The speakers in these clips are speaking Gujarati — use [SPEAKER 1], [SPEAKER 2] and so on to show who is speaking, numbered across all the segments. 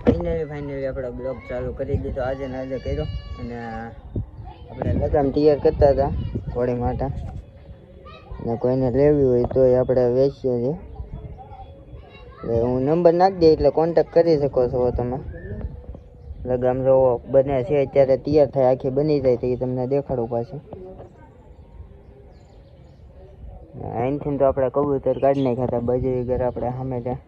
[SPEAKER 1] ફાઇનલી આપણે બ્લોગ ચાલુ કરી દીધો આજે ને આજે કર્યો અને આપણે લગામ તૈયાર કરતા હતા ઘોડી માટે ને કોઈને લેવી હોય તો આપણે વેચીએ છીએ એટલે હું નંબર નાખી દઈ એટલે કોન્ટેક્ટ કરી શકો છો તમે લગામ જો બને છે અત્યારે તૈયાર થાય આખી બની જાય તો એ તમને દેખાડું પાછું અહીંથી તો આપણે કબૂતર કાઢી નાખ્યા હતા બજરી ઘર આપણે સામે ત્યાં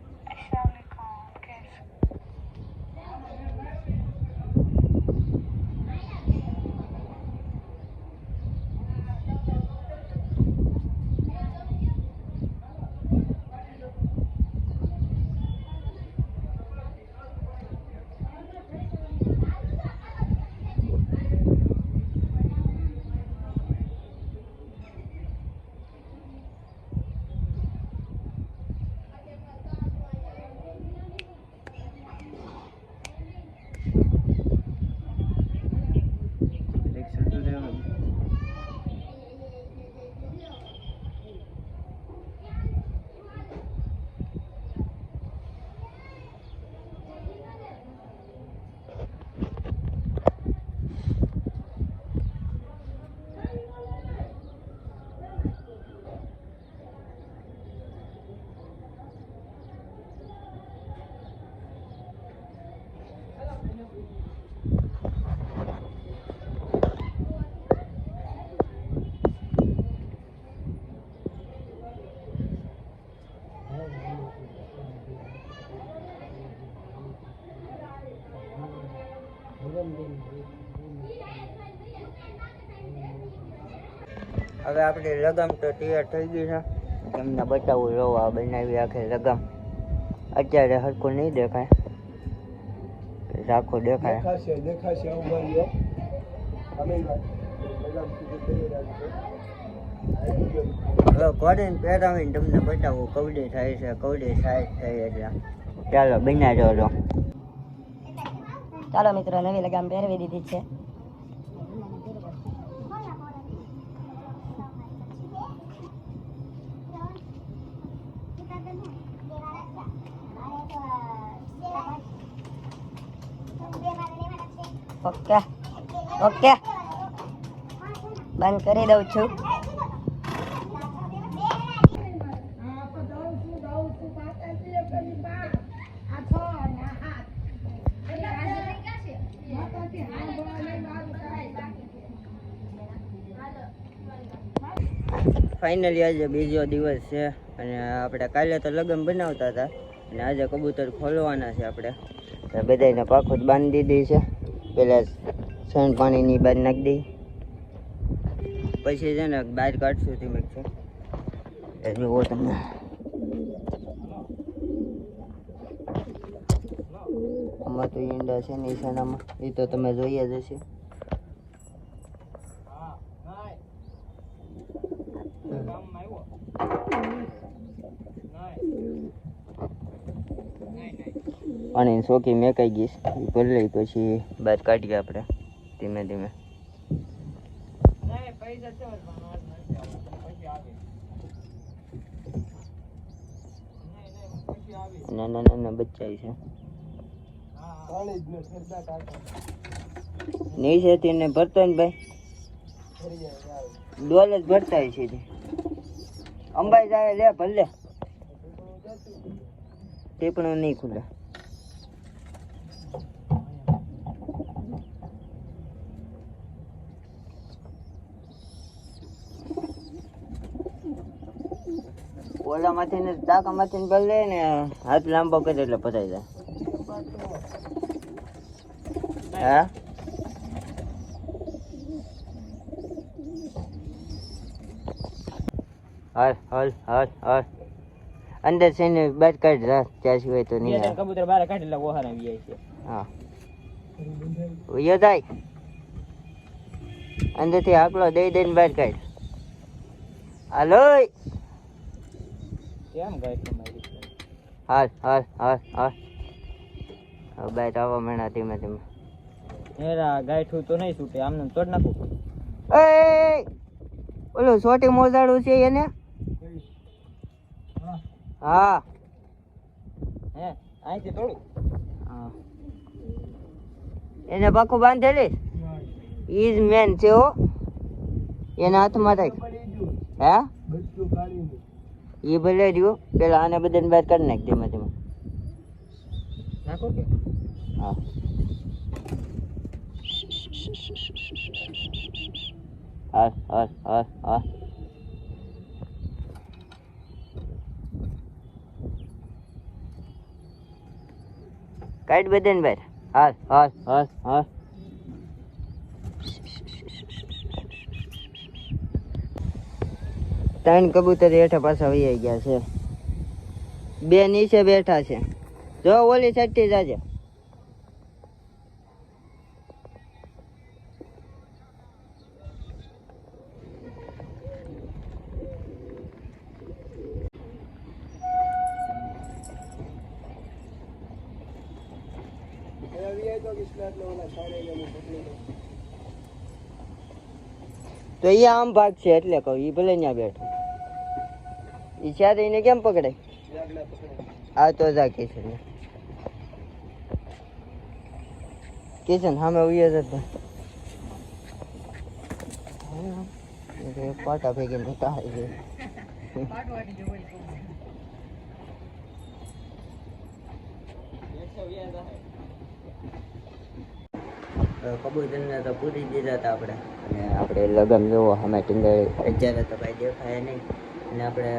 [SPEAKER 1] હવે આપણી લગામ તો તૈયાર થઈ ગઈ છે તમને બતાવું જો આ બનાવી આખી લગામ અત્યારે હરખું નહીં દેખાય રાખો દેખાશે હવે ઘોડીને પહેરાવીને તમને બતાવું કવડી થાય છે કવડી સાઈઝ થઈ એટલે ચાલો બનાવી જો
[SPEAKER 2] ચાલો મિત્રો નવી લગામ પહેરવી દીધી છે ઓકે ઓકે બંધ કરી દઉં છું
[SPEAKER 1] ફાઇનલી આજે બીજો દિવસ છે અને આપણે કાલે તો લગન બનાવતા હતા અને આજે કબૂતર ખોલવાના છે આપણે બધાને પાખો જ બાંધી દીધી છે પેલા સણ પાણીની બહાર નાખી દઈ પછી છે ને બહાર કાઢશું ધીમે છે એ જુઓ તમને આમાં તો ઈંડા છે નિશાનામાં એ તો તમે જોઈએ જ હશે અને શોકી મેકાઈ ગઈશ એ ભરી પછી બહાર કાઢીએ આપણે ધીમે ધીમે નાના નાના બચ્ચા છે નહીં છે તેને ભરતો ને ભાઈ ડોલ જ ભરતા છે અંબાઈ જાય લે ભલે ટીપણું નહીં ખુલે ઓલામાંથી ને ટાંકામાંથી ભર લે ને હાથ લાંબો કરે એટલે પતાઈ જાય હા હાલ હાલ હાલ હાલ અંદર છે ને બહાર કાઢ રાખ ત્યાં સિવાય તો નહીં કબૂતર બહાર કાઢી એટલે ઓહાર આવી જાય છે હા ઉયો થાય અંદરથી આકલો દઈ દઈને બહાર કાઢ હાલો કેમ ગાય તમારી હાલ હાલ હાલ હાલ હવે બાઈટ આવવા માંડ્યા ધીમે ધીમે હેરા ગાયઠું તો નહીં છૂટે આમને તોડ નાખું એ ઓલું છોટી મોજાડું છે એને હા હે અહીંથી તોડું હા એને પાકું બાંધેલી ઈ જ મેન છે હો. એના હાથમાં રાખ. હે ઈ ભલે રહ્યું. પેલા આને બધાને બહાર કાઢી નાખ ધીમે ધીમે. નાખો કે હા. હાલ હાલ હાલ હાલ. કાઢ બધાને બહાર. હાલ હાલ હાલ હાલ. ત્રણ કબૂતર હેઠા પાછા વહી ગયા છે. બે નીચે બેઠા છે. જો ઓલી સાઈડ થી જાજે. તો એ આમ ભાગ છે એટલે કહું. ઈ ભલે ત્યાં બેઠો. ઈ ચારે એને કેમ પકડે? આ તો જા કિશન. કિશન સામે ઉયે જતો. પાટા ભેગીને જતા હોય. કબૂતરને તો પૂરી દીધા હતા આપણે. અને આપણે લગન જોવો અમે ટીંગાઈ અત્યારે તો કાંઈ દેખાય નહીં. અને આપણે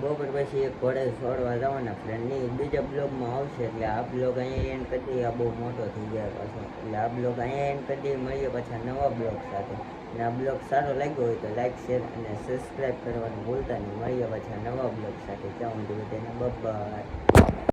[SPEAKER 1] બપોર પછી એક ઘોડે છોડવા જવાના ફ્રેન્ડની બીજા બ્લોગમાં આવશે. એટલે આ બ્લોગ અહીંયા એન્ડ કરી દઈએ. આ બહુ મોટો થઈ ગયા પાછો. એટલે આ બ્લોગ અહીંયા એન્ડ કરી દઈએ. મળીએ પાછા નવા બ્લોગ સાથે. અને આ બ્લોગ સારો લાગ્યો હોય તો લાઈક શેર અને સબસ્ક્રાઈબ કરવાનું ભૂલતા નહીં. મળીએ પાછા નવા બ્લોગ સાથે. ત્યાં સુધી બધાને બાય.